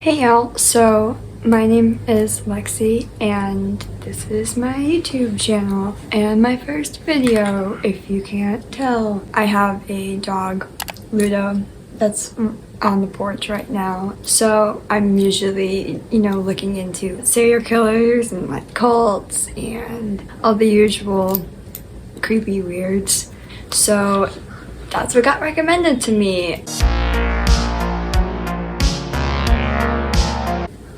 Hey y'all, so my name is Lexi and this is my YouTube channel and my first video, if you can't tell. I have a dog, Ludo, that's on the porch right now. So I'm usually, looking into serial killers and like cults and all the usual creepy weirds. So that's what got recommended to me.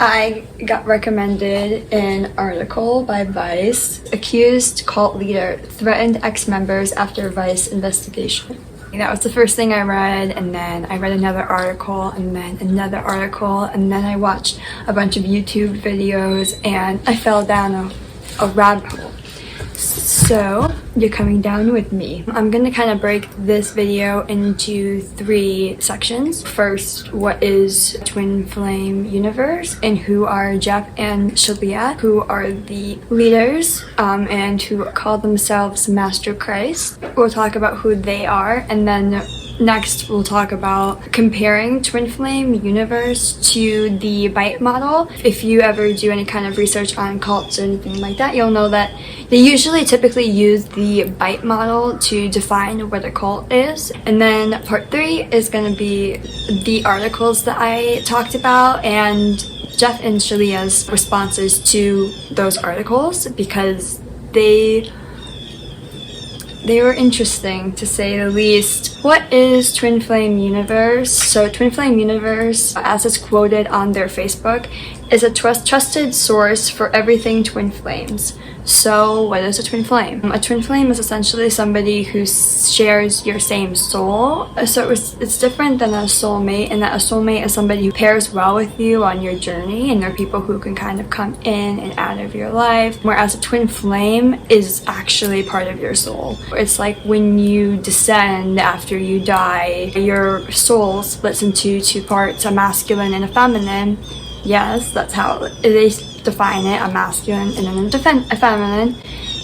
I got recommended an article by VICE. Accused cult leader threatened ex-members after VICE investigation. That was the first thing I read, and then I read another article, and then another article, and then I watched a bunch of YouTube videos, and I fell down a rabbit hole. So you're coming down with me. I'm gonna kind of break this video into 3 sections. First, what is Twin Flame Universe and who are Jeff and Shaleia, who are the leaders and who call themselves Master Christ. We'll talk about who they are, and then next, we'll talk about comparing Twin Flame Universe to the BITE model. If you ever do any kind of research on cults or anything like that, you'll know that they typically use the BITE model to define what a cult is. And then part 3 is going to be the articles that I talked about and Jeff and Shaleia's responses to those articles, because they were interesting, to say the least. What is Twin Flame Universe? So Twin Flame Universe, as it's quoted on their Facebook, is a trusted source for everything twin flames. So what is a twin flame? A twin flame is essentially somebody who shares your same soul. So it's different than a soulmate, in that a soulmate is somebody who pairs well with you on your journey, and they're people who can kind of come in and out of your life. Whereas a twin flame is actually part of your soul. It's like when you descend after you die, your soul splits into 2 parts, a masculine and a feminine. Yes, that's how they define it, a masculine and then a feminine,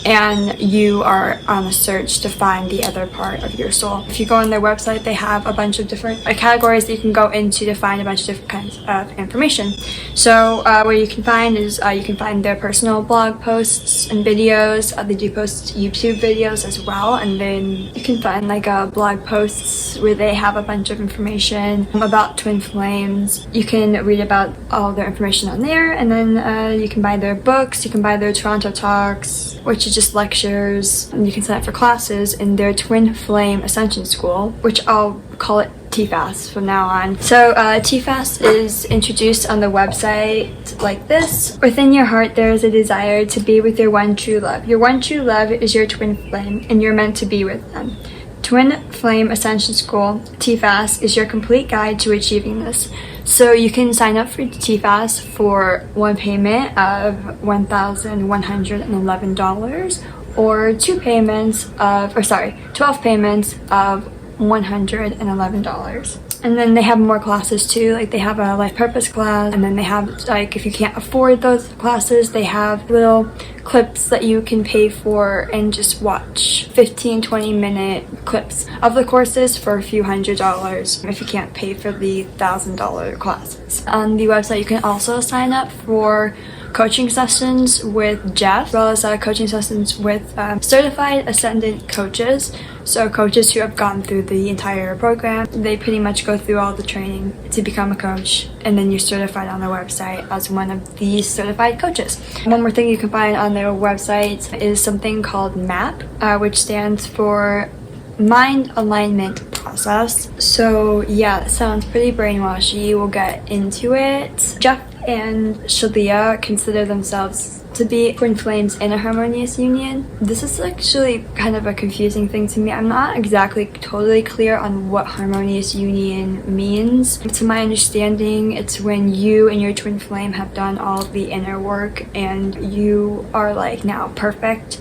and you are on a search to find the other part of your soul. If you go on their website, they have a bunch of different categories that you can go into to find a bunch of different kinds of information. So what you can find is you can find their personal blog posts and videos. They do post YouTube videos as well, and then you can find like blog posts where they have a bunch of information about twin flames. You can read about all their information on there, and then you can buy their books, you can buy their Toronto Talks, which is just lectures, and you can sign up for classes in their Twin Flame Ascension School, which I'll call it TFAS from now on. So TFAS is introduced on the website like this. Within your heart there is a desire to be with your one true love. Your one true love is your twin flame, and you're meant to be with them. Twin Flame Ascension School, TFAS, is your complete guide to achieving this. So you can sign up for TFAS for one payment of $1,111 or 12 payments of $111. And then they have more classes too, like they have a life purpose class, and then they have, like, if you can't afford those classes, they have little clips that you can pay for and just watch 15-20 minute clips of the courses for a few $100s if you can't pay for the $1,000 classes. On the website you can also sign up for coaching sessions with Jeff, as well as coaching sessions with certified ascendant coaches. So coaches who have gone through the entire program. They pretty much go through all the training to become a coach, and then you're certified on the website as one of these certified coaches. One more thing you can find on their website is something called MAP, which stands for Mind Alignment Process. So yeah, it sounds pretty brainwashy. We'll get into it. Jeff and Shaleia consider themselves to be twin flames in a harmonious union. This is actually kind of a confusing thing to me. I'm not exactly totally clear on what harmonious union means. To my understanding, it's when you and your twin flame have done all of the inner work and you are like now perfect,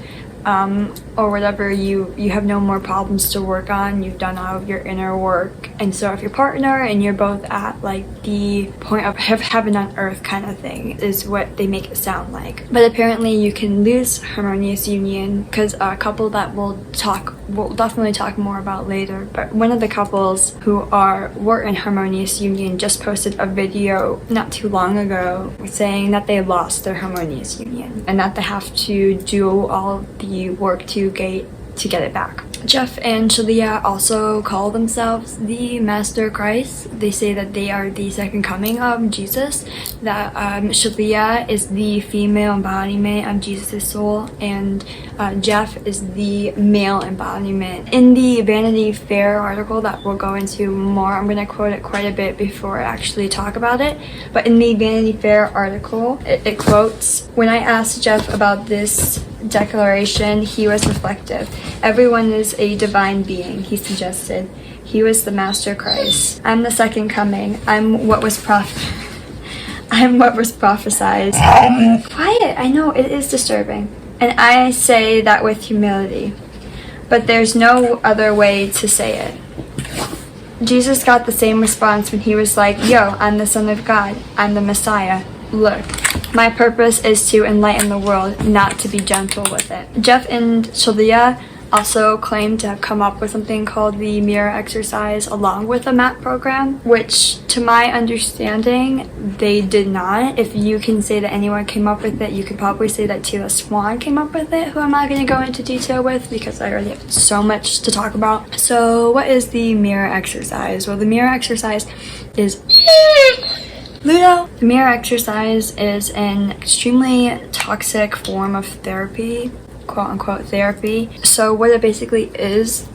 or whatever, you have no more problems to work on, you've done all of your inner work. And so if your partner and you're both at like the point of heaven on earth kind of thing is what they make it sound like. But apparently you can lose harmonious union, because a couple that will talk we'll definitely talk more about later. But one of the couples who were in harmonious union just posted a video not too long ago saying that they lost their harmonious union and that they have to do all the work to get it back. Jeff and Shaleia also call themselves the Master Christ. They say that they are the second coming of Jesus, that Shaleia is the female embodiment of Jesus' soul, and Jeff is the male embodiment. In the Vanity Fair article that we'll go into more, I'm going to quote it quite a bit before I actually talk about it, but in the Vanity Fair article, it quotes, "When I asked Jeff about this declaration, he was reflective. Everyone is a divine being," he suggested. "He was the Master Christ. I'm the second coming. I'm what was prophesied." Quiet, I know, it is disturbing. "And I say that with humility. But there's no other way to say it." Jesus got the same response when he was like, "Yo, I'm the Son of God. I'm the Messiah. Look, my purpose is to enlighten the world, not to be gentle with it." Jeff and Shaleia also claim to have come up with something called the mirror exercise along with the MAP program, which to my understanding, they did not. If you can say that anyone came up with it, you could probably say that Tila Swan came up with it, who I'm not going to go into detail with because I already have so much to talk about. So what is the mirror exercise? Well, the mirror exercise is Ludo. The mirror exercise is an extremely toxic form of therapy, quote unquote therapy. So what it basically is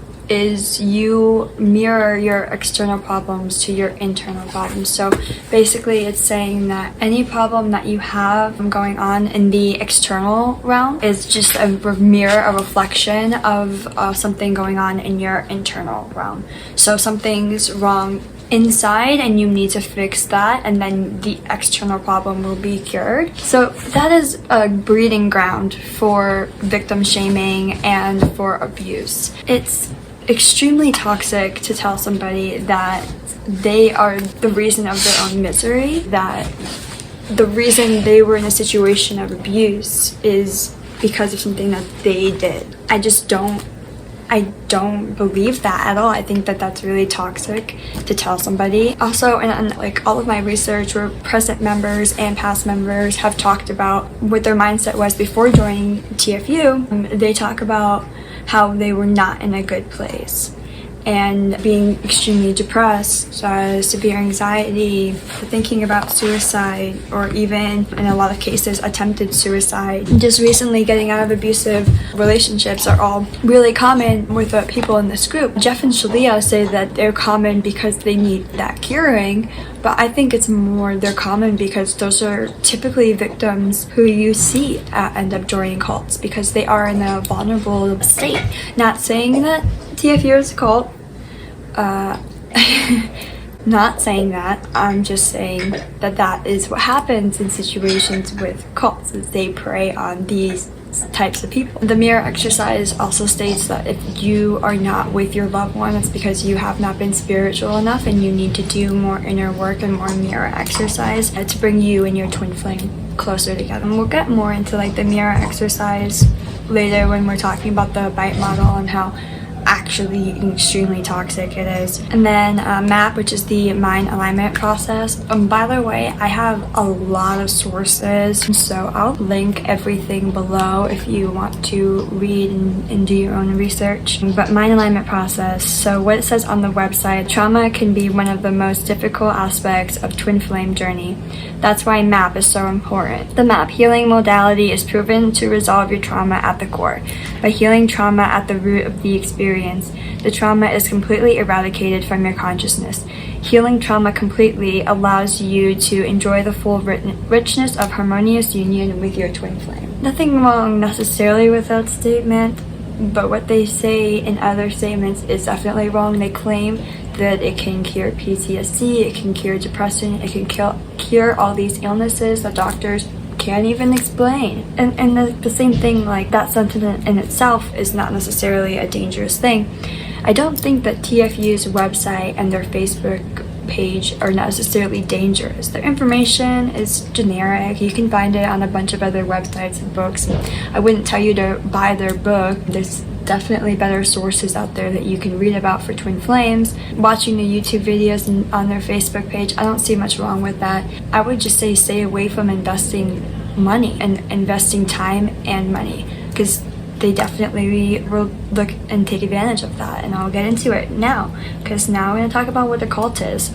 you mirror your external problems to your internal problems. So basically it's saying that any problem that you have going on in the external realm is just a mirror, a reflection of something going on in your internal realm. So something's wrong inside and you need to fix that, and then the external problem will be cured. So that is a breeding ground for victim shaming and for abuse. It's extremely toxic to tell somebody that they are the reason of their own misery, that the reason they were in a situation of abuse is because of something that they did. I don't believe that at all. I think that that's really toxic to tell somebody. Also, and like all of my research where present members and past members have talked about what their mindset was before joining TFU, they talk about how they were not in a good place and being extremely depressed, severe anxiety, thinking about suicide, or even in a lot of cases attempted suicide. Just recently getting out of abusive relationships are all really common with the people in this group. Jeff and Shaleia say that they're common because they need that curing, but I think it's more they're common because those are typically victims who you see end up joining cults because they are in a vulnerable state. Not saying that TFU is a cult. Not saying that. I'm just saying that that is what happens in situations with cults, is they prey on these types of people. The mirror exercise also states that if you are not with your loved one, it's because you have not been spiritual enough and you need to do more inner work and more mirror exercise to bring you and your twin flame closer together. And we'll get more into like the mirror exercise later when we're talking about the bite model and how actually extremely toxic it is. And then MAP, which is the mind alignment process. By the way, I have a lot of sources, so I'll link everything below if you want to read and do your own research. But mind alignment process, so what it says on the website, trauma can be one of the most difficult aspects of twin flame journey. That's why MAP is so important. The MAP healing modality is proven to resolve your trauma at the core. By healing trauma at the root of the experience, the trauma is completely eradicated from your consciousness. Healing trauma completely allows you to enjoy the full richness of harmonious union with your twin flame. Nothing wrong necessarily with that statement, but what they say in other statements is definitely wrong. They claim that it can cure PTSD, it can cure depression, it can cure all these illnesses that doctors can't even explain. And the same thing, like that sentiment in itself is not necessarily a dangerous thing. I don't think that TFU's website and their Facebook page are necessarily dangerous. Their information is generic. You can find it on a bunch of other websites and books. I wouldn't tell you to buy their book. There's definitely better sources out there that you can read about for twin flames. Watching the YouTube videos and on their Facebook page, I don't see much wrong with that. I would just say stay away from investing money and investing time and money, because they definitely will look and take advantage of that. And I'll get into it now, because now we're going to talk about what a cult is.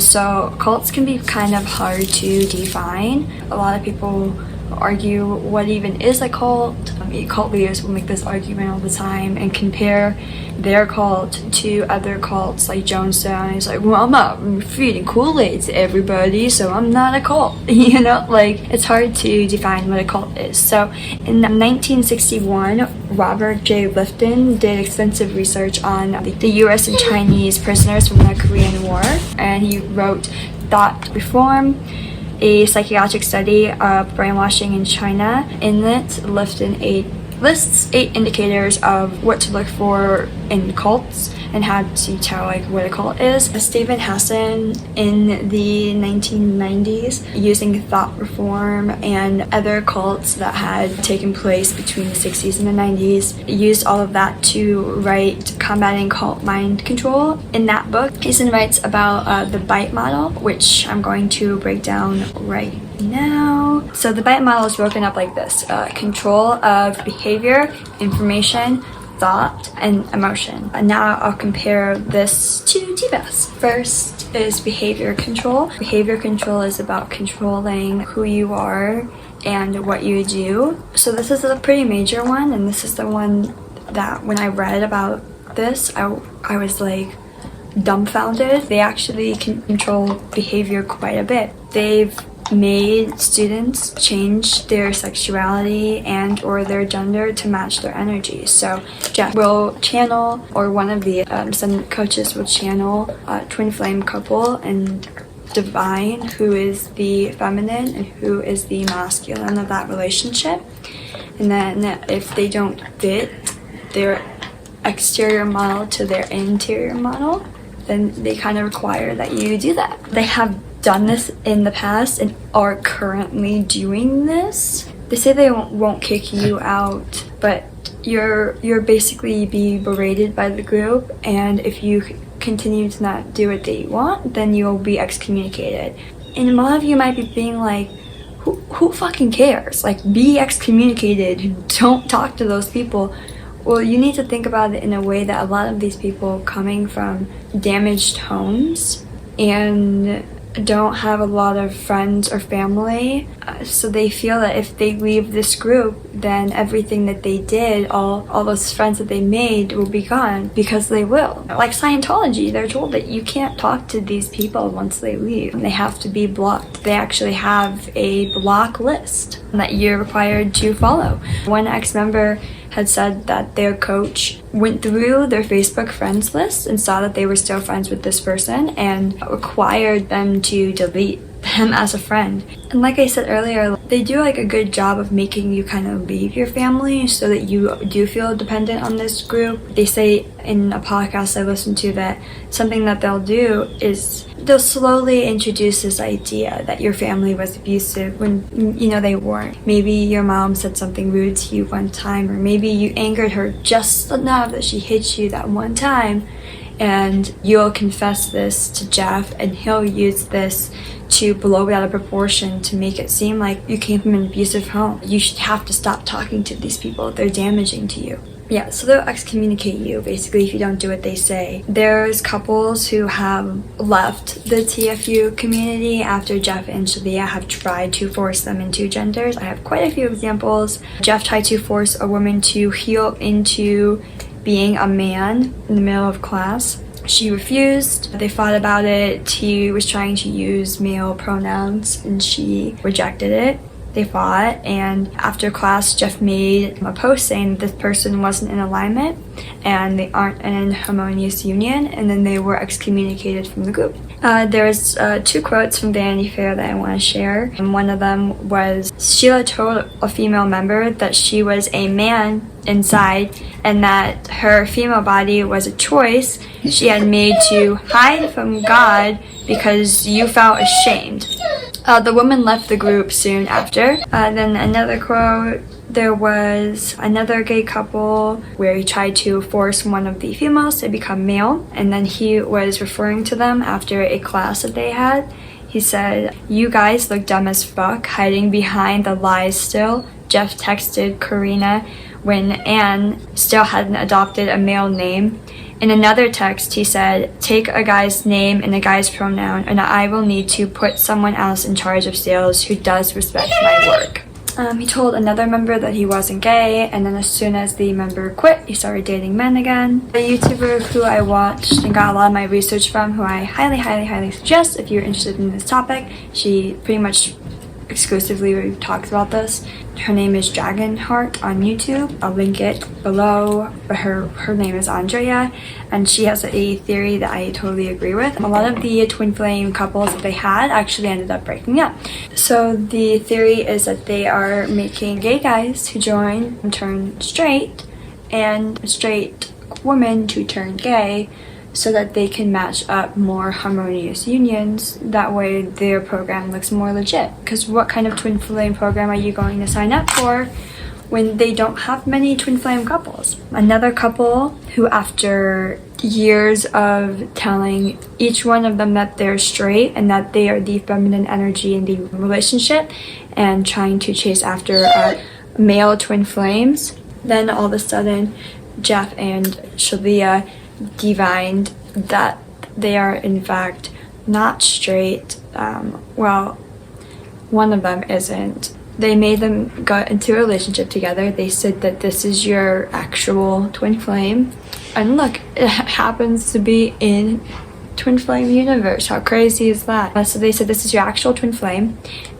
So cults can be kind of hard to define. A lot of people argue what even is a cult. Cult leaders will make this argument all the time and compare their cult to other cults like Jonestown. He's like, well, I'm not feeding Kool-Aid to everybody, so I'm not a cult. You know, like, it's hard to define what a cult is. So in 1961, Robert J. Lifton did extensive research on the US and Chinese prisoners from the Korean War, and he wrote Thought Reform, a psychiatric study of brainwashing in China. In it, Lifton lists 8 indicators of what to look for in cults and how to tell like what a cult is. Stephen Hassan in the 1990s, using Thought Reform and other cults that had taken place between the 60s and the 90s, used all of that to write Combating Cult Mind Control. In that book, Hassan writes about the BITE model, which I'm going to break down right now. So the BITE model is broken up like this: control of behavior, information, thought, and emotion. And now I'll compare this to TBAS. First is behavior control. Behavior control is about controlling who you are and what you do. So this is a pretty major one, and this is the one that when I read about this, I was like dumbfounded. They actually can control behavior quite a bit. They've made students change their sexuality and or their gender to match their energy. So Jeff will channel, or one of the some coaches will channel a twin flame couple and divine who is the feminine and who is the masculine of that relationship. And then if they don't fit their exterior model to their interior model, then they kind of require that you do that. They have done this in the past and are currently doing this. They say they won't kick you out, but you're basically be berated by the group, and if you continue to not do what they want, then you'll be excommunicated. And a lot of you might be being like, who fucking cares? Like, be excommunicated, don't talk to those people. Well, you need to think about it in a way that a lot of these people coming from damaged homes and don't have a lot of friends or family, so they feel that if they leave this group, then everything that they did, all those friends that they made will be gone, because they will. Like Scientology, they're told that you can't talk to these people once they leave. They have to be blocked. They actually have a block list that you're required to follow. One ex-member had said that their coach went through their Facebook friends list and saw that they were still friends with this person and required them to delete them as a friend. And like I said earlier, they do like a good job of making you kind of leave your family so that you do feel dependent on this group. They say in a podcast I listened to that something that they'll do is they'll slowly introduce this idea that your family was abusive when they weren't. Maybe your mom said something rude to you one time, or maybe you angered her just enough that she hit you that one time, and you'll confess this to Jeff and he'll use this to blow it out of proportion to make it seem like you came from an abusive home. You should have to stop talking to these people. They're damaging to you. Yeah, so they'll excommunicate you basically if you don't do what they say. There's couples who have left the TFU community after Jeff and Shaleia have tried to force them into genders. I have quite a few examples. Jeff tried to force a woman to heal into being a man in the middle of class. She refused. They fought about it. He was trying to use male pronouns and she rejected it. They fought, and after class, Jeff made a post saying this person wasn't in alignment and they aren't in harmonious union, and then they were excommunicated from the group. There's 2 quotes from Vanity Fair that I want to share. And one of them was, Sheila told a female member that she was a man inside and that her female body was a choice she had made to hide from God because you felt ashamed. The woman left the group soon after. Then another quote, there was another gay couple where he tried to force one of the females to become male, and then he was referring to them after a class that they had. He said, "You guys look dumb as fuck, hiding behind the lies still." Jeff texted Karina when Anne still hadn't adopted a male name. In another text, he said, "Take a guy's name and a guy's pronoun, and I will need to put someone else in charge of sales who does respect my work." He told another member that he wasn't gay, and then as soon as the member quit, he started dating men again. A YouTuber who I watched and got a lot of my research from, who I highly suggest if you're interested in this topic. She pretty much exclusively talks about this. Her name is Dragonheart on YouTube. I'll link it below, but her name is Andrea, and she has a theory that I totally agree with. A lot of the twin flame couples that they had actually ended up breaking up. So the theory is that they are making gay guys who join and turn straight, and straight women to turn gay, so that they can match up more harmonious unions. That way their program looks more legit. Because what kind of twin flame program are you going to sign up for when they don't have many twin flame couples? Another couple who, after years of telling each one of them that they're straight and that they are the feminine energy in the relationship and trying to chase after male twin flames, then all of a sudden Jeff and Shaleia divined that they are in fact not straight. Well, one of them isn't. They made them go into a relationship together. They said that this is your actual twin flame, and look, it happens to be in twin flame universe. How crazy is that? So they said this is your actual twin flame,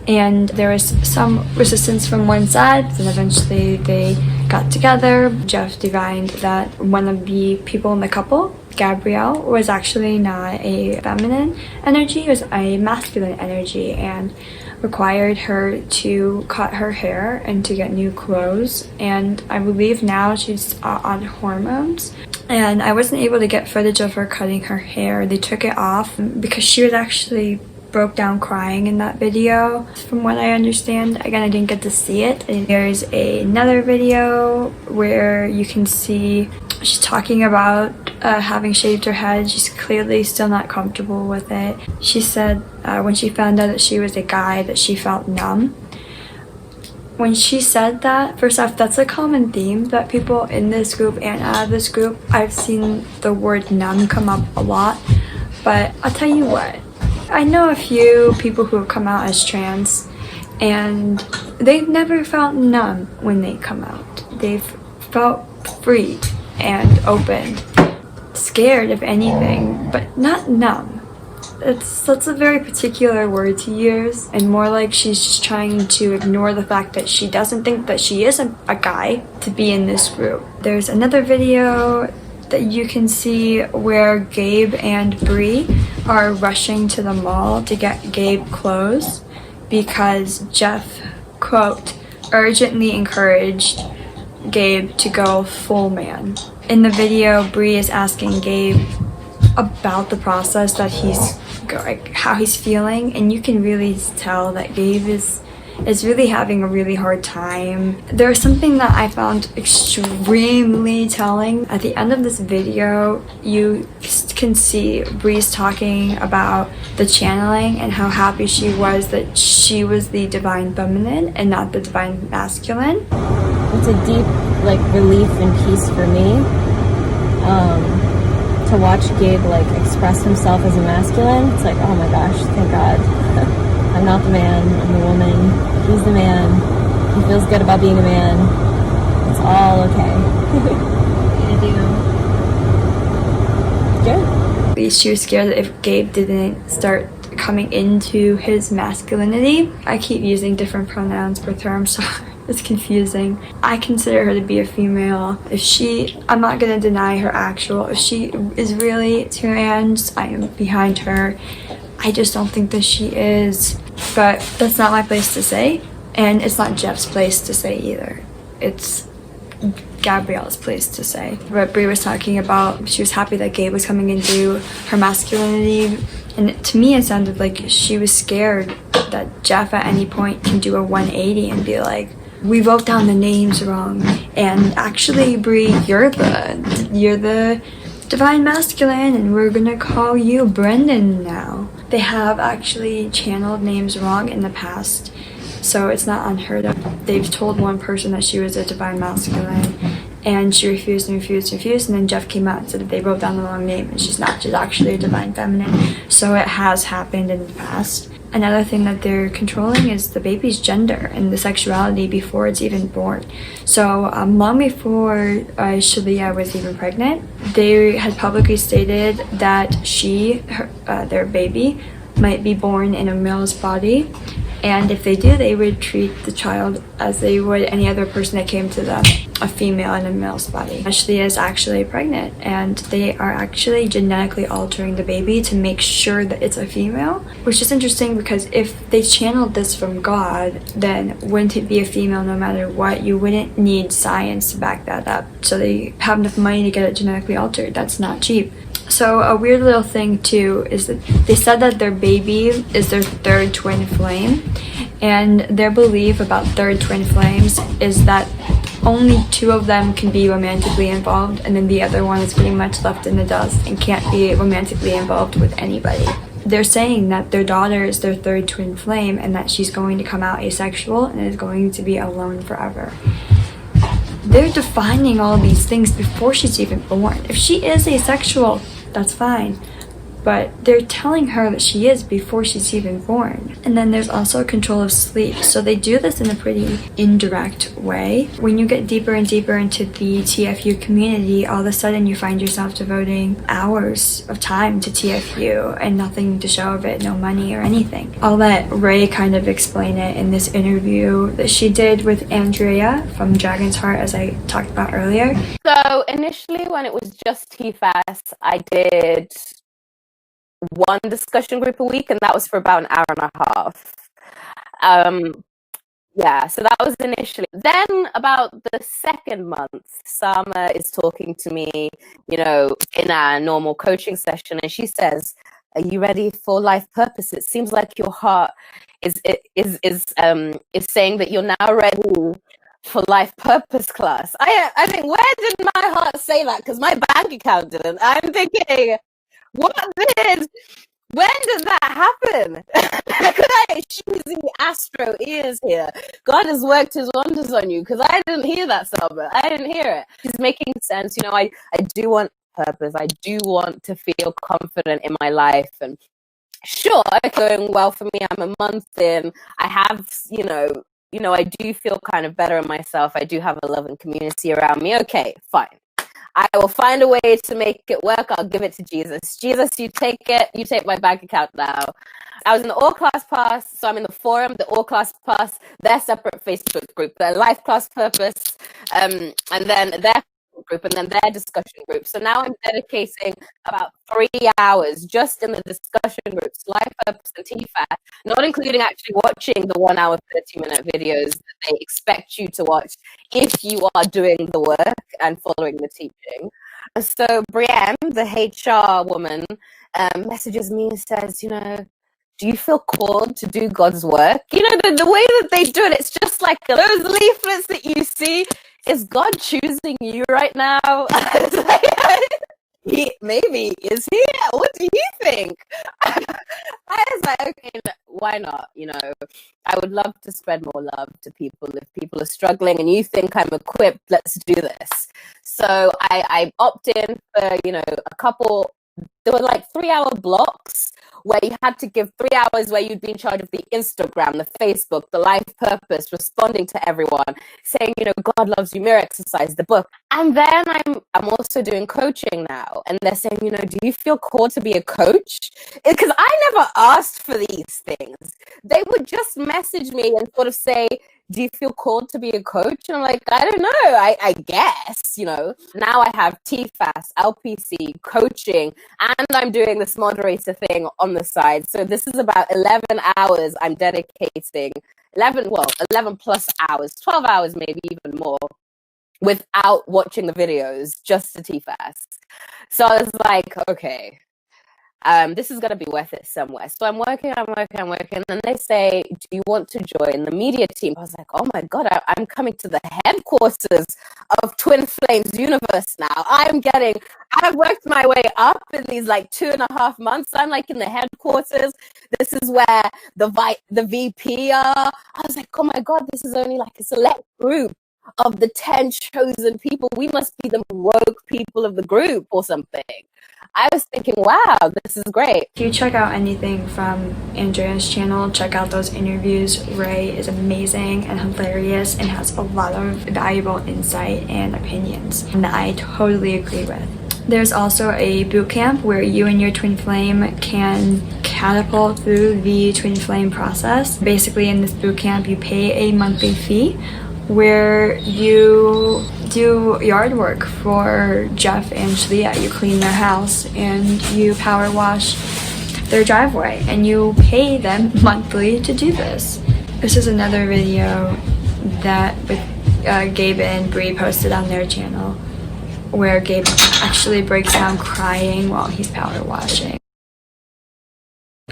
and there was some resistance from one side, and eventually they got together. Jeff divined that one of the people in the couple, Gabrielle, was actually not a feminine energy, it was a masculine energy, and required her to cut her hair and to get new clothes. And I believe now she's on hormones. And I wasn't able to get footage of her cutting her hair. They took it off because she was actually broke down crying in that video, from what I understand. Again, I didn't get to see it. And there's another video where you can see she's talking about having shaved her head. She's clearly still not comfortable with it. She said when she found out that she was a guy that she felt numb. When she said that, first off, that's a common theme that people in this group and out of this group, I've seen the word numb come up a lot. But I'll tell you what, I know a few people who have come out as trans, and they've never felt numb when they come out. They've felt free and open, scared if anything, but not numb. That's a very particular word to use, and more like she's just trying to ignore the fact that she doesn't think that she is a guy to be in this group. There's another video that you can see where Gabe and Bree are rushing to the mall to get Gabe clothes because Jeff, quote, urgently encouraged Gabe to go full man. In the video, Bree is asking Gabe about the process that how he's feeling, and you can really tell that Gabe is really having a really hard time. There's something that I found extremely telling. At the end of this video, you can see Bree's talking about the channeling and how happy she was that she was the divine feminine and not the divine masculine. It's a deep relief and peace for me to watch Gabe express himself as a masculine. It's oh my gosh, thank God. I'm not the man, I'm the woman. He's the man. He feels good about being a man. It's all okay. I do. Good. She was scared that if Gabe didn't start coming into his masculinity, I keep using different pronouns with her, I'm sorry. It's confusing. I consider her to be a female. I'm not gonna deny her actual. If she is really trans, I am behind her. I just don't think that she is. But that's not my place to say, and it's not Jeff's place to say either. It's Gabrielle's place to say. But Brie was talking about she was happy that Gabe was coming into her masculinity, and to me it sounded like she was scared that Jeff at any point can do a 180 and be like, we wrote down the names wrong, and actually, Brie, you're the divine masculine, and we're gonna call you Brendan now. They have actually channeled names wrong in the past, so it's not unheard of. They've told one person that she was a divine masculine, and she refused, and then Jeff came out and said that they wrote down the wrong name, and she's not, she's actually a divine feminine. So it has happened in the past. Another thing that they're controlling is the baby's gender and the sexuality before it's even born. So long before Shaleia was even pregnant, they had publicly stated that their baby might be born in a male's body, and if they do, they would treat the child as they would any other person that came to them, a female in a male's body. Shaleia is actually pregnant, and they are actually genetically altering the baby to make sure that it's a female, which is interesting because if they channeled this from God, then wouldn't it be a female no matter what? You wouldn't need science to back that up. So they have enough money to get it genetically altered. That's not cheap. So a weird little thing too is that they said that their baby is their third twin flame, and their belief about third twin flames is that only two of them can be romantically involved, and then the other one is pretty much left in the dust and can't be romantically involved with anybody. They're saying that their daughter is their third twin flame and that she's going to come out asexual and is going to be alone forever. They're defining all these things before she's even born. If she is asexual, that's fine. But they're telling her that she is before she's even born. And then there's also control of sleep. So they do this in a pretty indirect way. When you get deeper and deeper into the TFU community, all of a sudden you find yourself devoting hours of time to TFU and nothing to show of it, no money or anything. I'll let Ray kind of explain it in this interview that she did with Andrea from Dragon's Heart, as I talked about earlier. So initially when it was just TFAS, I did one discussion group a week, and that was for about an hour and a half. So that was initially. Then about the second month, Sama is talking to me, in our normal coaching session, and she says, "Are you ready for life purpose? It seems like your heart is saying that you're now ready for life purpose class." I think, where did my heart say that? Because my bank account didn't. I'm thinking, when did that happen? She's in the astro ears here. God has worked his wonders on you, because I didn't hear that, Selma. I didn't hear it. It's making sense. I do want purpose. I do want to feel confident in my life. And sure, it's going well for me. I'm a month in. I have, I do feel kind of better in myself. I do have a loving community around me. Okay, fine. I will find a way to make it work. I'll give it to Jesus. Jesus, you take it. You take my bank account now. I was in the All Class Pass, so I'm in the forum, the All Class Pass, their separate Facebook group, their Life Class Purpose, and then their group, and then their discussion group. So now I'm dedicating about 3 hours just in the discussion groups, Life Purpose and TFAT, not including actually watching the 1 hour, 30-minute videos that they expect you to watch if you are doing the work and following the teaching. So Brienne, the HR woman, messages me and says, do you feel called to do God's work? The way that they do it, it's just like those leaflets that you see. Is God choosing you right now? Maybe. Is he? What do you think? I was like, okay, why not? I would love to spread more love to people. If people are struggling and you think I'm equipped, let's do this. So I opt in for, a couple. There were like 3-hour blocks where you had to give 3 hours where you'd be in charge of the Instagram, the Facebook, the Life Purpose, responding to everyone, saying, God loves you, mirror exercise, the book. And then I'm also doing coaching now. And they're saying, do you feel called to be a coach? Because I never asked for these things. They would just message me and sort of say, do you feel called to be a coach? And I'm like, I don't know, I guess, Now I have TFAS, LPC, coaching, and I'm doing this moderator thing on the side. So this is about 11 hours I'm dedicating, 11 plus hours, 12 hours, maybe even more, without watching the videos, just to TFAS. So I was like, okay, This is going to be worth it somewhere. So I'm working. And then they say, do you want to join the media team? I was like, oh my God, I'm coming to the headquarters of Twin Flames universe now. I've worked my way up in these like 2.5 months. I'm like in the headquarters. This is where the VP are. I was like, oh my God, this is only like a select group of the 10 chosen people. We must be the woke people of the group or something. I was thinking, wow, this is great. If you check out anything from Andrea's channel, check out those interviews. Ray is amazing and hilarious and has a lot of valuable insight and opinions that I totally agree with. There's also a boot camp where you and your twin flame can catapult through the twin flame process. Basically, in this boot camp, you pay a monthly fee where you do yard work for Jeff and Shaleia. You clean their house and you power wash their driveway, and you pay them monthly to do this. This is another video that Gabe and Bree posted on their channel, where Gabe actually breaks down crying while he's power washing.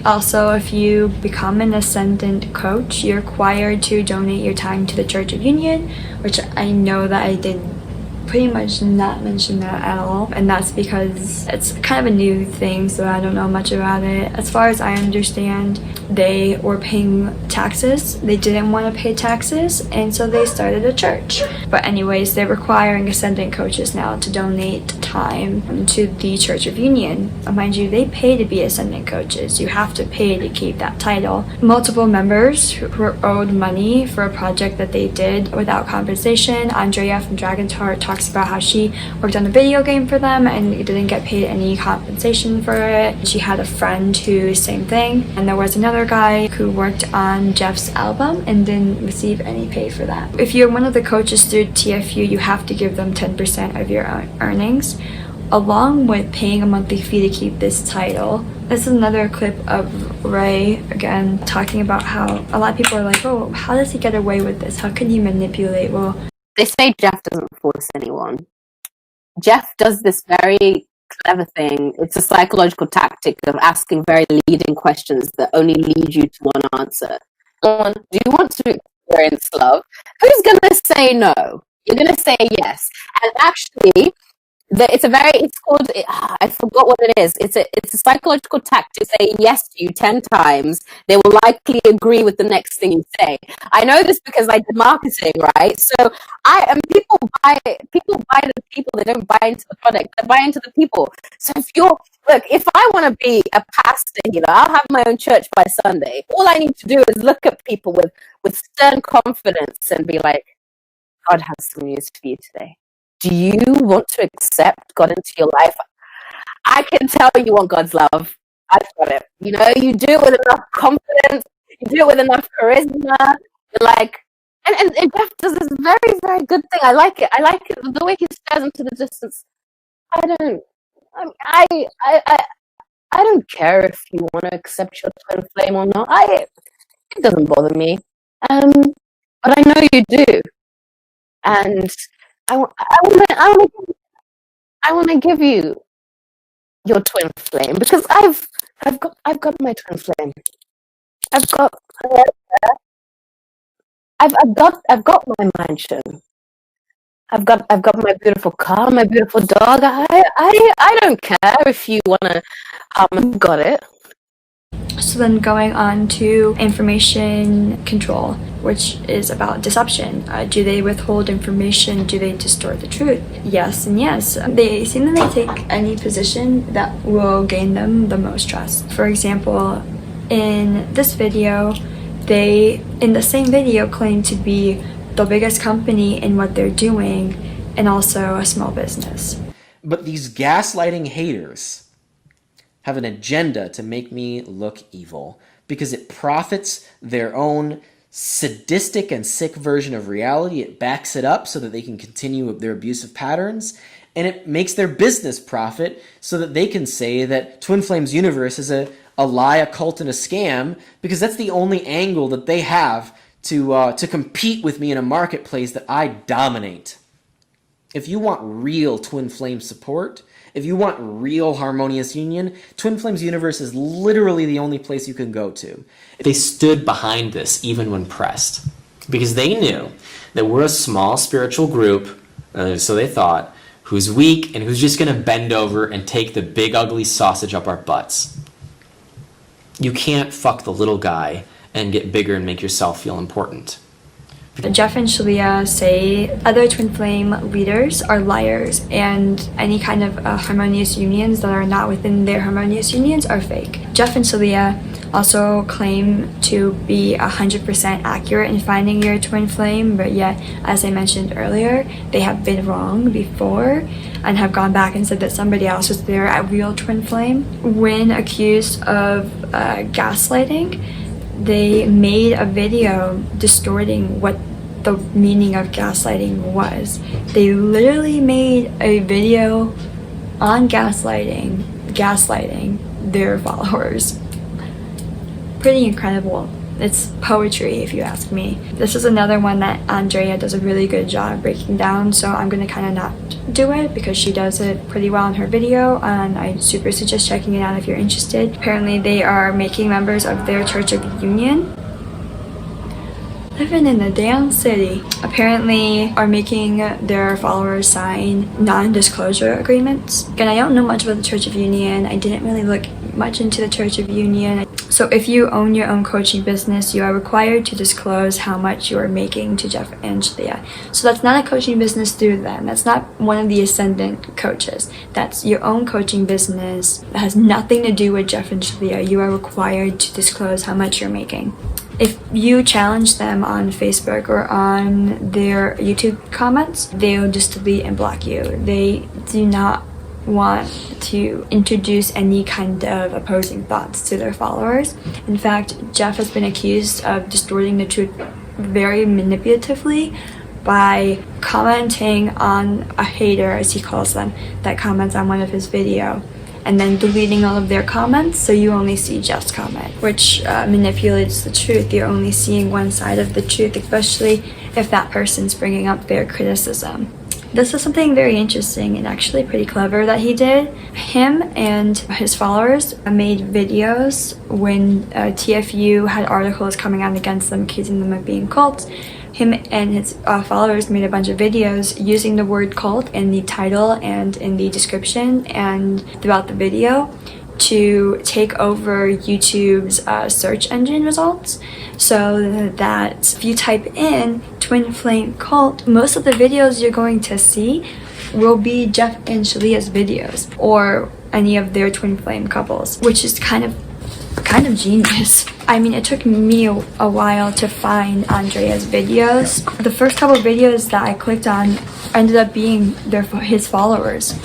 Also, if you become an Ascendant coach, you're required to donate your time to the Church of Union, which I know that I did pretty much not mention that at all, and that's because it's kind of a new thing, so I don't know much about it. As far as I understand, they were paying taxes. They didn't want to pay taxes, and so they started a church. But anyways, they're requiring Ascendant coaches now to donate time to the Church of Union. Mind you, they pay to be Ascendant coaches. You have to pay to keep that title. Multiple members who were owed money for a project that they did without compensation. Andrea from Dragon's Heart talks about how she worked on a video game for them and didn't get paid any compensation for it. She had a friend who, same thing. And there was another guy who worked on Jeff's album and didn't receive any pay for that. If you're one of the coaches through TFU, you have to give them 10% of your earnings, along with paying a monthly fee to keep this title. This is another clip of Ray, again, talking about how a lot of people are like, oh, how does he get away with this? How can he manipulate? Well, They say Jeff doesn't force anyone. Jeff does this very clever thing. It's a psychological tactic of asking very leading questions that only lead you to one answer. One, do you want to experience love? Who's going to say no? You're going to say yes. And actually, it's called, I forgot what it is. It's a psychological tactic to say yes to you 10 times. They will likely agree with the next thing you say. I know this because I did marketing, right? So people buy the people. They don't buy into the product. They buy into the people. So if I want to be a pastor, I'll have my own church by Sunday. All I need to do is look at people with stern confidence and be like, God has some news for you today. Do you want to accept God into your life? I can tell you want God's love. I've got it. You do it with enough confidence. You do it with enough charisma. You're like, and Jeff does this very, very good thing. I like it. The way he stares into the distance. I don't care if you want to accept your twin flame or not. It doesn't bother me. But I know you do. And I want to give you your twin flame because I've got my twin flame. I've got my mansion. I've got my beautiful car, my beautiful dog. I don't care if you wanna I've got it. So then going on to information control, which is about deception. Do they withhold information? Do they distort the truth? Yes and yes. They seem that they take any position that will gain them the most trust. For example, in this video, they, in the same video, claim to be the biggest company in what they're doing and also a small business. But these gaslighting haters have an agenda to make me look evil because it profits their own sadistic and sick version of reality. It backs it up so that they can continue their abusive patterns, and it makes their business profit so that they can say that Twin Flames Universe is a lie, a cult, and a scam, because that's the only angle that they have to compete with me in a marketplace that I dominate. If you want real Twin Flame support, If you want real harmonious union, Twin Flames Universe is literally the only place you can go to. They stood behind this even when pressed, because they knew that we're a small spiritual group, so they thought, who's weak and who's just going to bend over and take the big ugly sausage up our butts. You can't fuck the little guy and get bigger and make yourself feel important. Jeff and Shaleia say other twin flame leaders are liars, and any kind of harmonious unions that are not within their harmonious unions are fake. Jeff and Shaleia also claim to be 100% accurate in finding your twin flame, but yet, as I mentioned earlier, they have been wrong before and have gone back and said that somebody else was their real twin flame. When accused of gaslighting, they made a video distorting what the meaning of gaslighting was. They literally made a video on gaslighting their followers. Pretty incredible. It's poetry, if you ask me. This is another one that Andrea does a really good job breaking down, so I'm gonna kind of not do it because she does it pretty well in her video, and I super suggest checking it out if you're interested. Apparently they are making members of their Church of Union living in the damn city. Apparently are making their followers sign non-disclosure agreements. Again, I don't know much about the Church of Union. I didn't really look much into the Church of Union. So if you own your own coaching business, you are required to disclose how much you are making to Jeff and Shaleia. So that's not a coaching business through them. That's not one of the Ascendant coaches. That's your own coaching business. That has nothing to do with Jeff and Shaleia. You are required to disclose how much you're making. If you challenge them on Facebook or on their YouTube comments, they'll just delete and block you. They do not want to introduce any kind of opposing thoughts to their followers. In fact, Jeff has been accused of distorting the truth very manipulatively by commenting on a hater, as he calls them, that comments on one of his videos, and then deleting all of their comments so you only see Jeff's comment, which manipulates the truth. You're only seeing one side of the truth, especially if that person's bringing up their criticism. This is something very interesting and actually pretty clever that he did. Him and his followers made videos when TFU had articles coming out against them, accusing them of being cults. Him and his followers made a bunch of videos using the word cult in the title and in the description and throughout the video to take over YouTube's search engine results, so that if you type in twin flame cult, most of the videos you're going to see will be Jeff and Shaleia's videos or any of their twin flame couples, which is kind of genius. I mean, it took me a while to find Andrea's videos. The first couple of videos that I clicked on ended up being his followers,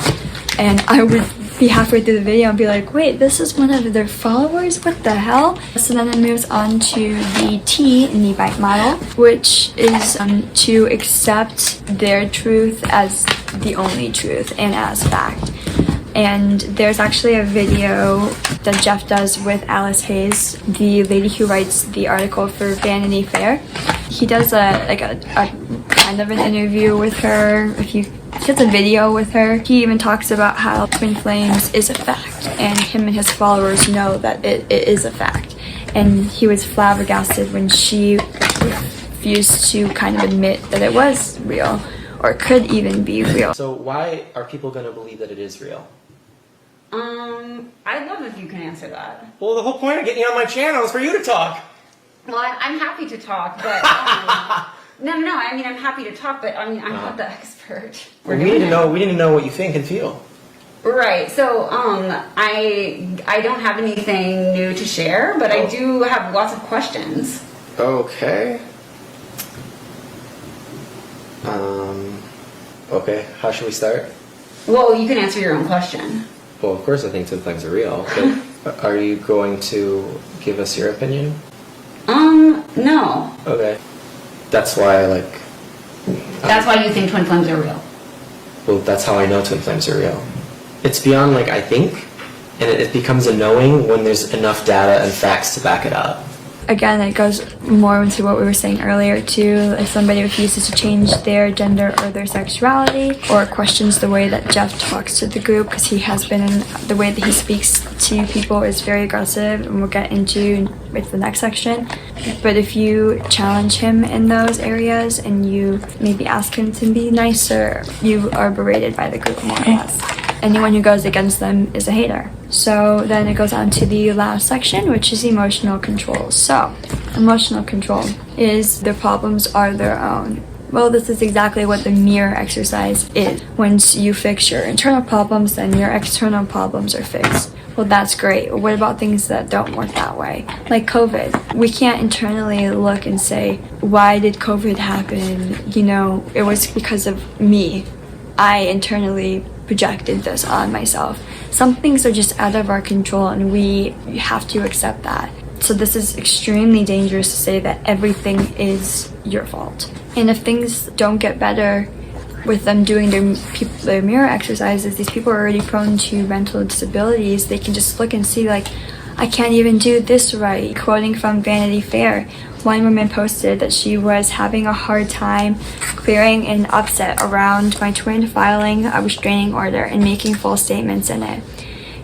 and I would be halfway through the video and be like, wait, this is one of their followers? What the hell? So then it moves on to the T in the VICE model, which is to accept their truth as the only truth and as fact. And there's actually a video that Jeff does with Alice Hayes, the lady who writes the article for Vanity Fair. He does a kind of an interview with her. He does a video with her. He even talks about how twin flames is a fact, and him and his followers know that it is a fact. And he was flabbergasted when she refused to kind of admit that it was real, or could even be real. So why are people going to believe that it is real? I'd love if you can answer that. Well, the whole point of getting you on my channel is for you to talk. Well, I'm happy to talk, but no. I mean, I'm happy to talk, but I mean, I'm not the expert. We need to know what you think and feel. Right. So, I don't have anything new to share, but I do have lots of questions. Okay. Okay. How should we start? Well, you can answer your own question. Well, of course I think twin flames are real, but are you going to give us your opinion? No. Okay. That's why, That's why you think twin flames are real. Well, that's how I know twin flames are real. It's beyond, I think, and it becomes a knowing when there's enough data and facts to back it up. Again, it goes more into what we were saying earlier too. If somebody refuses to change their gender or their sexuality, or questions the way that Jeff talks to the group, because he has been in the way that he speaks to people is very aggressive, and we'll get into with the next section. But if you challenge him in those areas and you maybe ask him to be nicer, you are berated by the group more or less. Anyone who goes against them is a hater. So then it goes on to the last section, which is emotional control. So, emotional control is their problems are their own. Well, this is exactly what the mirror exercise is. Once you fix your internal problems, then your external problems are fixed. Well, that's great. What about things that don't work that way? Like COVID. We can't internally look and say, why did COVID happen? You know, it was because of me. I internally projected this on myself. Some things are just out of our control, and we have to accept that. So this is extremely dangerous to say that everything is your fault. And if things don't get better with them doing their mirror exercises, these people are already prone to mental disabilities. They can just look and see, like, I can't even do this right. Quoting from Vanity Fair, one woman posted that she was having a hard time clearing an upset around my twin filing a restraining order and making false statements in it.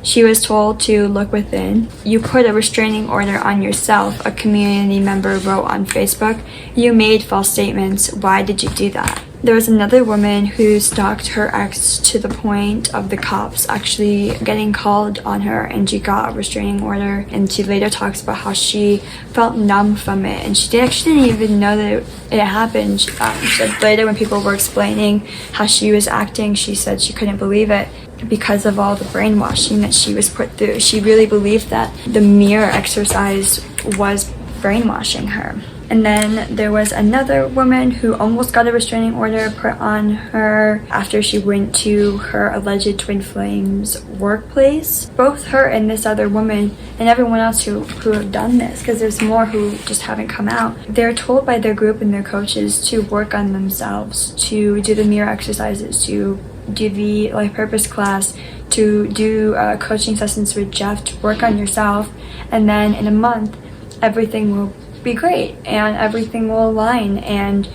She was told to look within. You put a restraining order on yourself, a community member wrote on Facebook. You made false statements. Why did you do that? There was another woman who stalked her ex to the point of the cops actually getting called on her, and she got a restraining order, and she later talks about how she felt numb from it, and she actually didn't even know that it happened. She said later when people were explaining how she was acting, she said she couldn't believe it because of all the brainwashing that she was put through. She really believed that the mirror exercise was brainwashing her. And then there was another woman who almost got a restraining order put on her after she went to her alleged twin flames workplace. Both her and this other woman and everyone else who have done this, because there's more who just haven't come out, they're told by their group and their coaches to work on themselves, to do the mirror exercises, to do the life purpose class, to do coaching sessions with Jeff, to work on yourself, and then in a month everything will be great and everything will align, and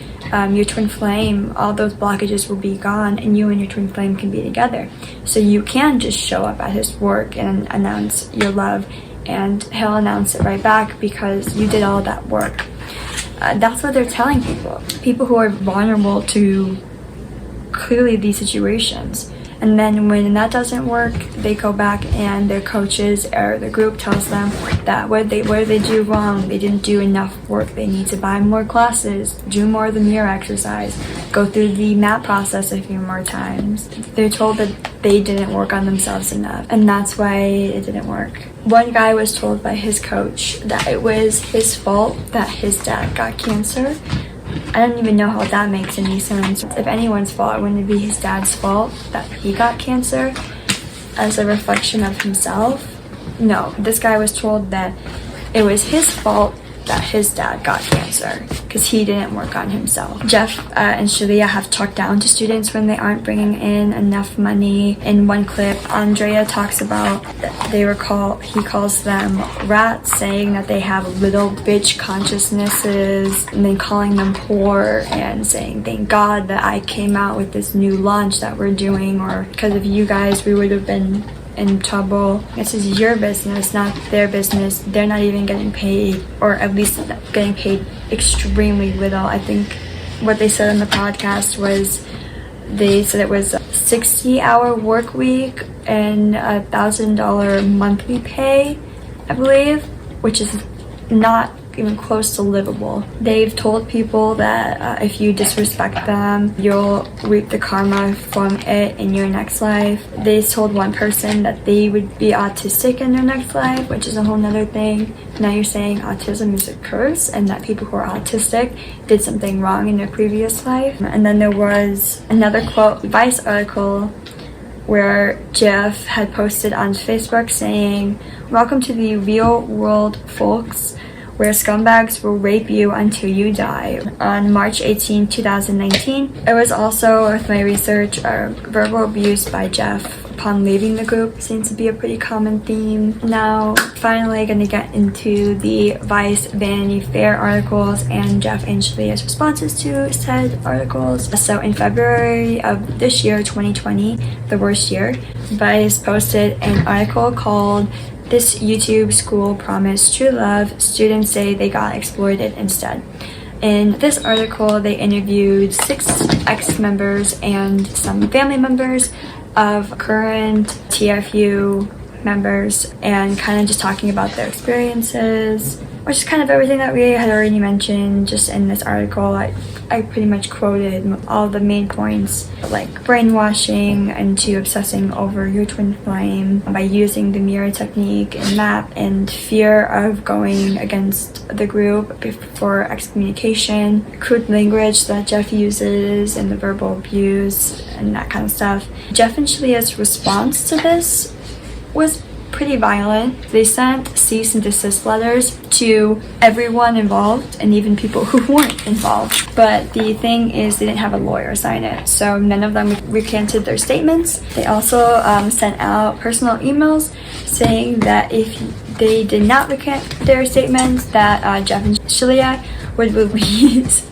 your twin flame, all those blockages will be gone, and you and your twin flame can be together. So you can just show up at his work and announce your love, and he'll announce it right back because you did all that work. That's what they're telling people who are vulnerable to clearly these situations. And then when that doesn't work, they go back and their coaches or the group tells them that what did they do wrong? They didn't do enough work. They need to buy more classes, do more of the mirror exercise, go through the MAP process a few more times. They're told that they didn't work on themselves enough, and that's why it didn't work. One guy was told by his coach that it was his fault that his dad got cancer. I don't even know how that makes any sense. If anyone's fault, wouldn't it be his dad's fault that he got cancer as a reflection of himself? No, this guy was told that it was his fault that his dad got cancer because he didn't work on himself. Jeff and Shaleia have talked down to students when they aren't bringing in enough money. In one clip, Andrea talks about that he calls them rats, saying that they have little bitch consciousnesses, and then calling them poor and saying, thank God that I came out with this new launch that we're doing, or because of you guys we would have been in trouble. This is your business, not their business. They're not even getting paid, or at least getting paid extremely little. I think what they said on the podcast was they said it was a 60-hour work week and $1,000 monthly pay, I believe, which is not even close to livable. They've told people that if you disrespect them, you'll reap the karma from it in your next life. They told one person that they would be autistic in their next life, which is a whole nother thing. Now you're saying autism is a curse and that people who are autistic did something wrong in their previous life. And then there was another quote, VICE article, where Jeff had posted on Facebook saying, "Welcome to the real world, folks, where scumbags will rape you until you die," on March 18, 2019. It was also, with my research, verbal abuse by Jeff upon leaving the group seems to be a pretty common theme. Now, finally gonna get into the VICE Vanity Fair articles and Jeff and Shaleia's responses to said articles. So in February of this year, 2020, the worst year, VICE posted an article called "This YouTube School Promised True Love. Students Say They Got Exploited Instead." In this article, they interviewed 6 ex-members and some family members of current TFU members and kind of just talking about their experiences, which is kind of everything that we had already mentioned just in this article. I pretty much quoted all the main points, like brainwashing into obsessing over your twin flame by using the mirror technique and MAP, and fear of going against the group for excommunication, crude language that Jeff uses, and the verbal abuse and that kind of stuff. Jeff and Shaleia's response to this was pretty violent. They sent cease and desist letters to everyone involved and even people who weren't involved. But the thing is, they didn't have a lawyer sign it, so none of them recanted their statements. They also sent out personal emails saying that if they did not recant their statements, that Jeff and Shaleia would release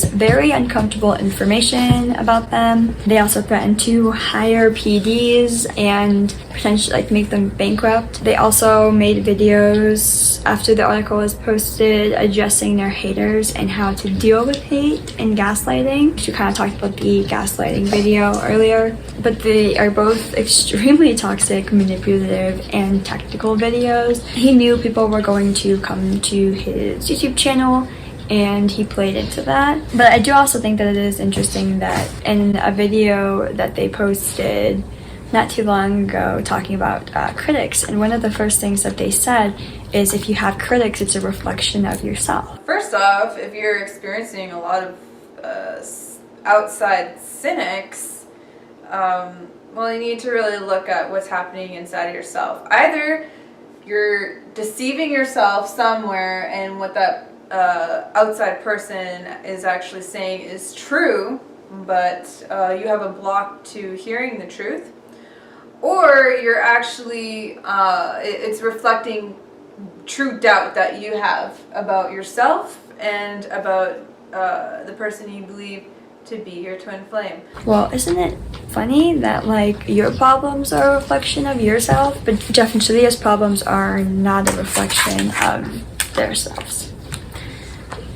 very uncomfortable information about them. They also threatened to hire PDs and potentially make them bankrupt. They also made videos after the article was posted addressing their haters and how to deal with hate and gaslighting. We kind of talked about the gaslighting video earlier, but they are both extremely toxic, manipulative, and tactical videos. He knew people were going to come to his YouTube channel and he played into that. But I do also think that it is interesting that in a video that they posted not too long ago talking about critics, and one of the first things that they said is, if you have critics, it's a reflection of yourself. First off, if you're experiencing a lot of outside cynics, well, you need to really look at what's happening inside of yourself. Either you're deceiving yourself somewhere and what that outside person is actually saying is true, but you have a block to hearing the truth, or you're actually, it's reflecting true doubt that you have about yourself and about the person you believe to be your twin flame. Well, isn't it funny that your problems are a reflection of yourself, but Jeff and Shaleia's problems are not a reflection of themselves?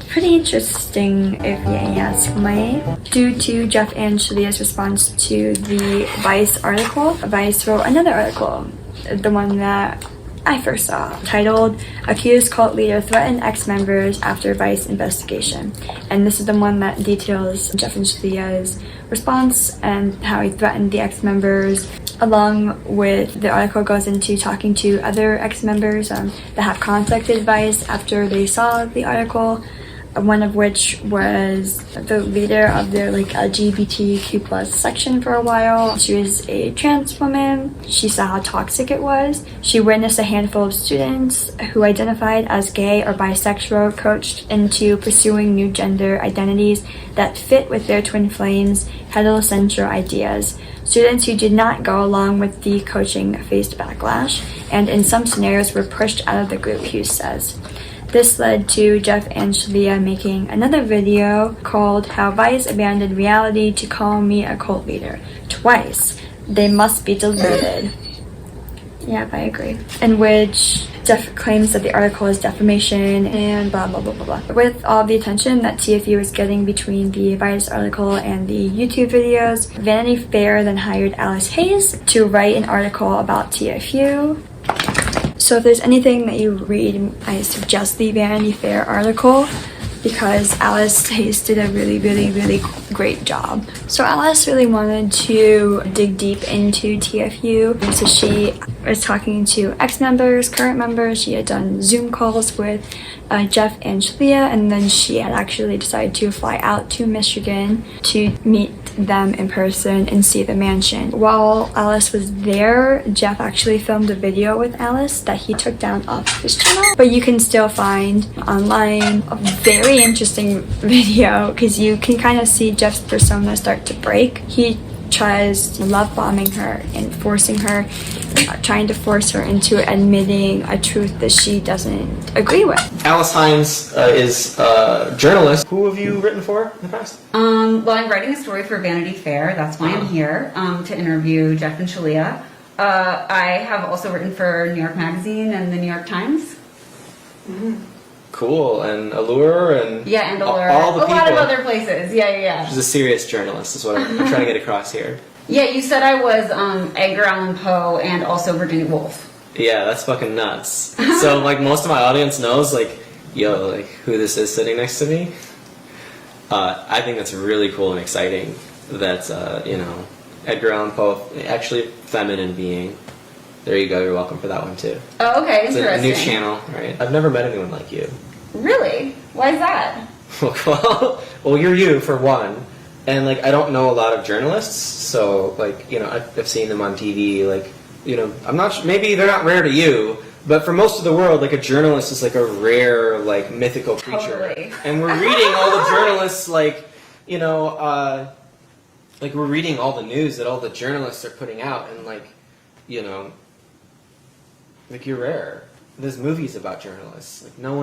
Pretty interesting if you ask me. Due to Jeff and Shaleia's response to the VICE article, VICE wrote another article, the one that I first saw, titled "Accused Cult Leader Threatened Ex-Members After VICE Investigation." And this is the one that details Jeff and Shaleia's response and how he threatened the ex-members. Along with the article goes into talking to other ex-members that have contacted VICE after they saw the article. One of which was the leader of their LGBTQ plus section for a while. She was a trans woman. She saw how toxic it was. She witnessed a handful of students who identified as gay or bisexual coached into pursuing new gender identities that fit with their twin flames' heterosexual ideas. Students who did not go along with the coaching faced backlash, and in some scenarios were pushed out of the group, Hughes says. This led to Jeff and Shaleia making another video called "How VICE Abandoned Reality to Call Me a Cult Leader." Twice. They must be deleted. Yeah, I agree. In which Jeff claims that the article is defamation and blah blah blah blah blah. With all the attention that TFU is getting between the VICE article and the YouTube videos, Vanity Fair then hired Alice Hayes to write an article about TFU. So if there's anything that you read, I suggest the Vanity Fair article, because Alice Hayes did a really great job. So Alice really wanted to dig deep into TFU. So she was talking to ex-members, current members. She had done Zoom calls with Jeff and Shaleia, and then she had actually decided to fly out to Michigan to meet them in person and see the mansion. While Alice was there, Jeff actually filmed a video with Alice that he took down off his channel, but you can still find online a very interesting video because you can kind of see Jeff's persona start to break. He tries love bombing her and forcing her, trying to force her into admitting a truth that she doesn't agree with. Alice Hines is a journalist. Who have you written for in the past? Well, I'm writing a story for Vanity Fair. That's why I'm here, to interview Jeff and Shaleia. I have also written for New York Magazine and the New York Times. Cool, and Allure, and Yeah, and Allure. all the a lot of people. other places. Yeah. She's a serious journalist, is what I'm trying to get across here. Yeah, you said I was Edgar Allan Poe and also Virginia Woolf. Yeah, that's fucking nuts. So, like, most of my audience knows, like, yo, like, who this is sitting next to me. I think that's really cool and exciting that, you know, Edgar Allan Poe, actually feminine being. There you go, you're welcome for that one, too. Oh, okay, It's interesting. a new channel, right? I've never met anyone like you. Really? Why is that? Well, you're you, for one. And, like, I don't know a lot of journalists, so, like, you know, I've seen them on TV, like, you know, I'm not sure, maybe they're not rare to you, but for most of the world, like, a journalist is, like, a rare, like, mythical creature. Totally. And we're reading all the journalists, like, you know, like, we're reading all the news that all the journalists are putting out, and, like, you know, like, you're rare. There's movies about journalists. Like, no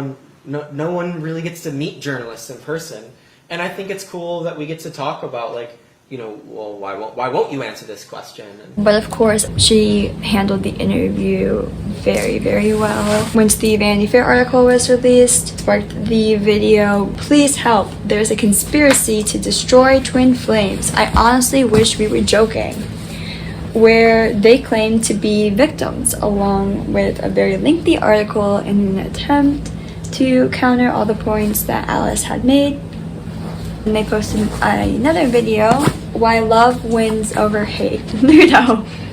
one really gets to meet journalists in person. And I think it's cool that we get to talk about, like, you know, well, why won't you answer this question? But of course, she handled the interview very, very well. Once the Vanity Fair article was released, sparked the video, "Please help, there's a conspiracy to destroy twin flames. I honestly wish we were joking," where they claim to be victims, along with a very lengthy article in an attempt to counter all the points that Alice had made. And they posted another video, "Why Love Wins Over Hate,"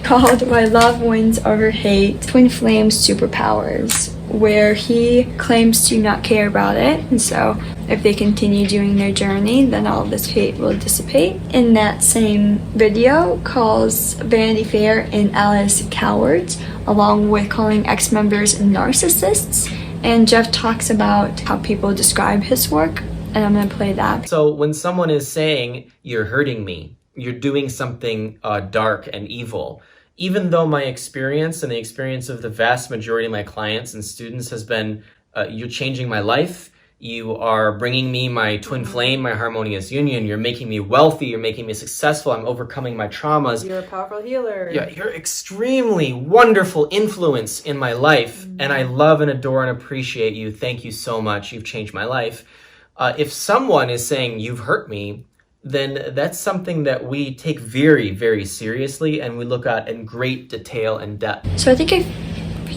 called "Why Love Wins Over Hate, Twin Flames Superpowers," where he claims to not care about it, and so if they continue doing their journey, then all of this hate will dissipate. In that same video, calls Vanity Fair and Alice cowards, along with calling ex-members narcissists, and Jeff talks about how people describe his work, and I'm gonna play that. So when someone is saying, "You're hurting me," you're doing something dark and evil, even though my experience and the experience of the vast majority of my clients and students has been, you're changing my life, you are bringing me my twin flame, my harmonious union, you're making me wealthy, you're making me successful, I'm overcoming my traumas. You're a powerful healer. Yeah, you're extremely wonderful influence in my life, and I love and adore and appreciate you. Thank you so much. You've changed my life. If someone is saying, "You've hurt me," then that's something that we take very, very seriously and we look at in great detail and depth. So I think if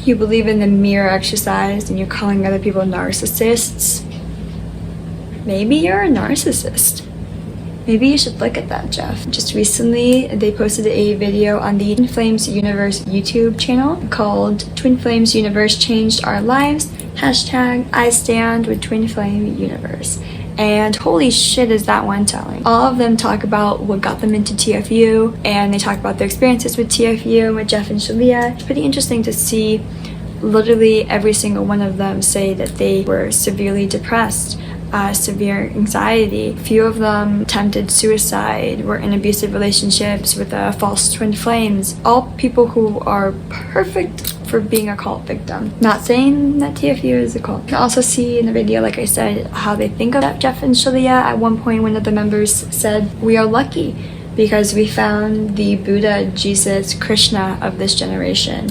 you believe in the mirror exercise and you're calling other people narcissists, maybe you're a narcissist. Maybe you should look at that, Jeff. Just recently, they posted a video on the Twin Flames Universe YouTube channel called "Twin Flames Universe Changed Our Lives," #I stand with Twin Flame Universe. And holy shit is that one telling. All of them talk about what got them into TFU, and they talk about their experiences with TFU and with Jeff and Shaleia. It's pretty interesting to see literally every single one of them say that they were severely depressed, severe anxiety. A few of them attempted suicide, were in abusive relationships with false twin flames. All people who are perfect for being a cult victim. Not saying that TFU is a cult. You can also see in the video, like I said, how they think of Jeff and Shaleia. At one point, one of the members said, "We are lucky because we found the Buddha, Jesus, Krishna of this generation."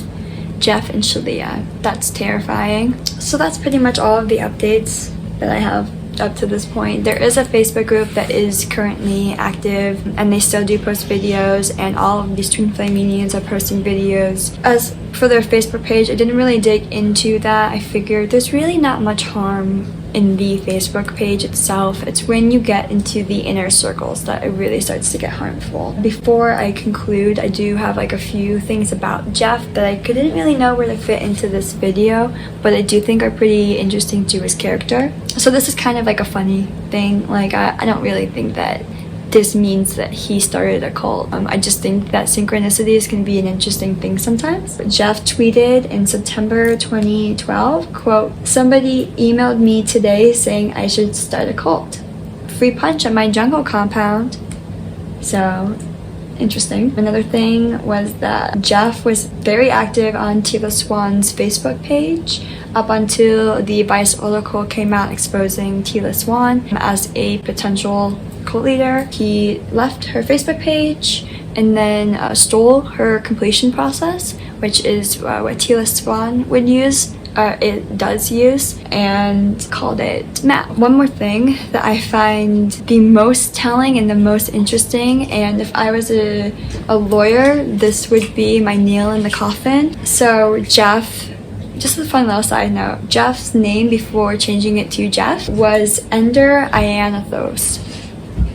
Jeff and Shaleia. That's terrifying. So that's pretty much all of the updates that I have up to this point. There is a Facebook group that is currently active, and they still do post videos, and all of these twin flame unions are posting videos. As for their Facebook page, I didn't really dig into that. I figured there's really not much harm in the Facebook page itself. It's when you get into the inner circles that it really starts to get harmful. Before I conclude, I do have like a few things about Jeff that I couldn't really know where to fit into this video, but I do think are pretty interesting to his character. So this is kind of like a funny thing. Like I don't really think that this means that he started a cult. I just think that synchronicities can be an interesting thing sometimes. Jeff tweeted in September 2012, quote, "Somebody emailed me today saying I should start a cult. Free punch at my jungle compound." So interesting. Another thing was that Jeff was very active on Tila Swan's Facebook page up until the VICE article came out exposing Tila Swan as a potential cult leader. He left her Facebook page and then stole her completion process, which is what Tila Swan would use. It does use, and called it Matt. One more thing that I find the most telling and the most interesting, and if I was a lawyer, this would be my nail in the coffin. So Jeff, just a fun little side note, Jeff's name before changing it to Jeff was Ender Ianathos.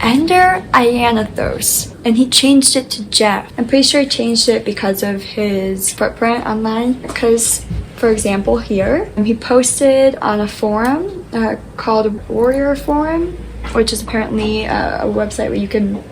Ender Ianathos, and he changed it to Jeff. I'm pretty sure he changed it because of his footprint online, because for example here, he posted on a forum called Warrior Forum, which is apparently a website where you can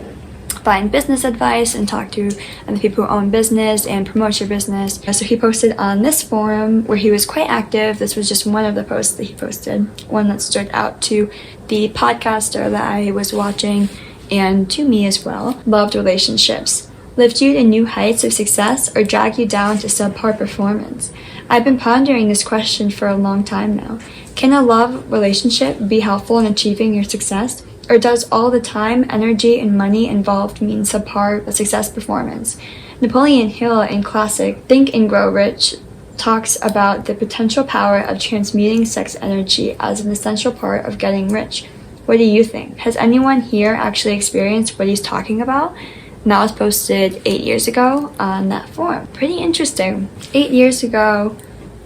find business advice and talk to other people who own business and promote your business. So he posted on this forum where he was quite active. This was just one of the posts that he posted, one that stood out to the podcaster that I was watching and to me as well. Loved relationships. Lift you to new heights of success or drag you down to subpar performance? I've been pondering this question for a long time now. Can a love relationship be helpful in achieving your success? Or does all the time, energy, and money involved mean subpar success performance? Napoleon Hill in classic Think and Grow Rich talks about the potential power of transmuting sex energy as an essential part of getting rich. What do you think? Has anyone here actually experienced what he's talking about? And that was posted 8 years ago on that forum. Pretty interesting. 8 years ago,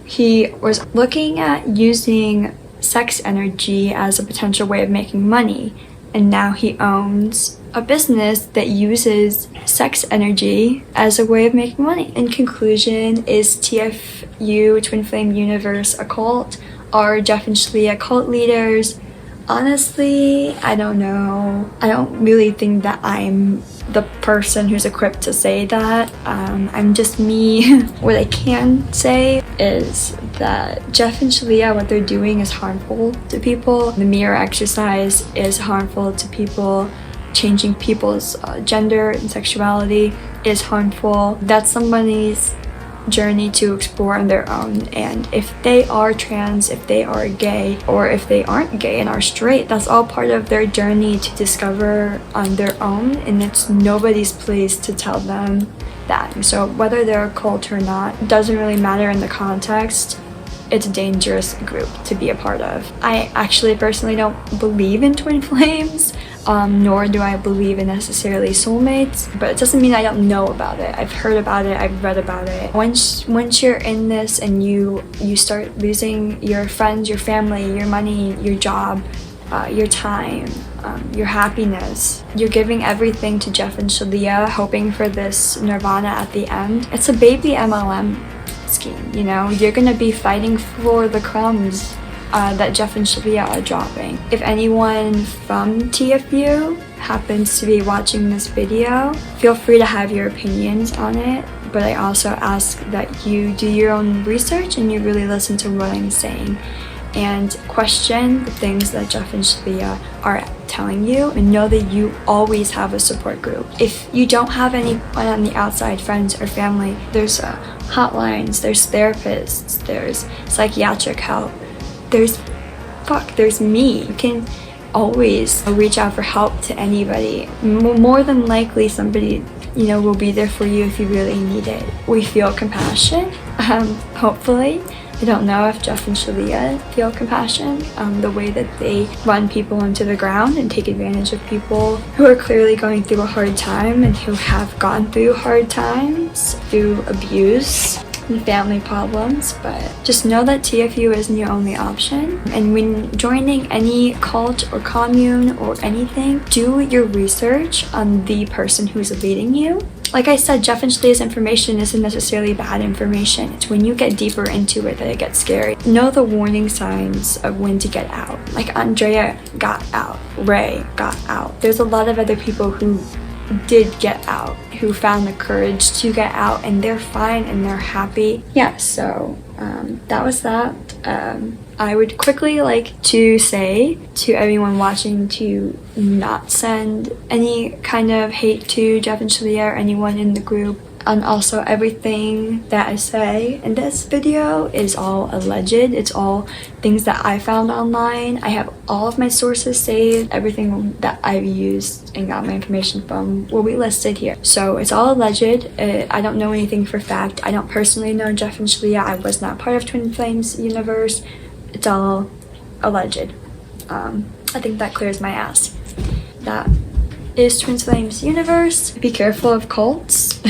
he was looking at using sex energy as a potential way of making money. And now he owns a business that uses sex energy as a way of making money. In conclusion, is TFU, Twin Flame Universe, a cult? Are Jeff and Shaleia cult leaders? Honestly, I don't know. I don't really think that I'm the person who's equipped to say that. I'm just me. What I can say is that Jeff and Shaleia, what they're doing is harmful to people. The mirror exercise is harmful to people. Changing people's gender and sexuality is harmful. That's somebody's journey to explore on their own, and if they are trans, if they are gay, or if they aren't gay and are straight, that's all part of their journey to discover on their own, and it's nobody's place to tell them that. So whether they're a cult or not doesn't really matter in the context. It's a dangerous group to be a part of. I actually personally don't believe in twin flames, nor do I believe in necessarily soulmates, but it doesn't mean I don't know about it. I've heard about it, I've read about it. Once you're in this and you start losing your friends, your family, your money, your job, your time, your happiness, you're giving everything to Jeff and Shaleia, hoping for this nirvana at the end. It's a baby MLM scheme, you know? You're gonna be fighting for the crumbs that Jeff and Shaleia are dropping. If anyone from TFU happens to be watching this video, feel free to have your opinions on it, but I also ask that you do your own research and you really listen to what I'm saying and question the things that Jeff and Shaleia are telling you, and know that you always have a support group. If you don't have anyone on the outside, friends or family, there's hotlines, there's therapists, there's psychiatric help, there's me. You can always reach out for help to anybody. More than likely somebody, you know, will be there for you if you really need it. We feel compassion, hopefully. I don't know if Jeff and Shaleia feel compassion, the way that they run people into the ground and take advantage of people who are clearly going through a hard time and who have gone through hard times, through abuse and family problems. But just know that TFU isn't your only option, and when joining any cult or commune or anything, do your research on the person who's leading you. Like I said, Jeff and Shaleia's information isn't necessarily bad information. It's when you get deeper into it that it gets scary. Know the warning signs of when to get out. Like Andrea got out, Ray got out. There's a lot of other people who did get out, who found the courage to get out, and they're fine and they're happy. Yeah, so That was that. I would quickly like to say to everyone watching to not send any kind of hate to Jeff and Shaleia or anyone in the group. And also everything that I say in this video is all alleged. It's all things that I found online. I have all of my sources saved. Everything that I've used and got my information from will be listed here. So it's all alleged. I don't know anything for fact. I don't personally know Jeff and Shaleia. I was not part of Twin Flames universe. It's all alleged. I think that clears my ass. That is Twin Flames universe. Be careful of cults.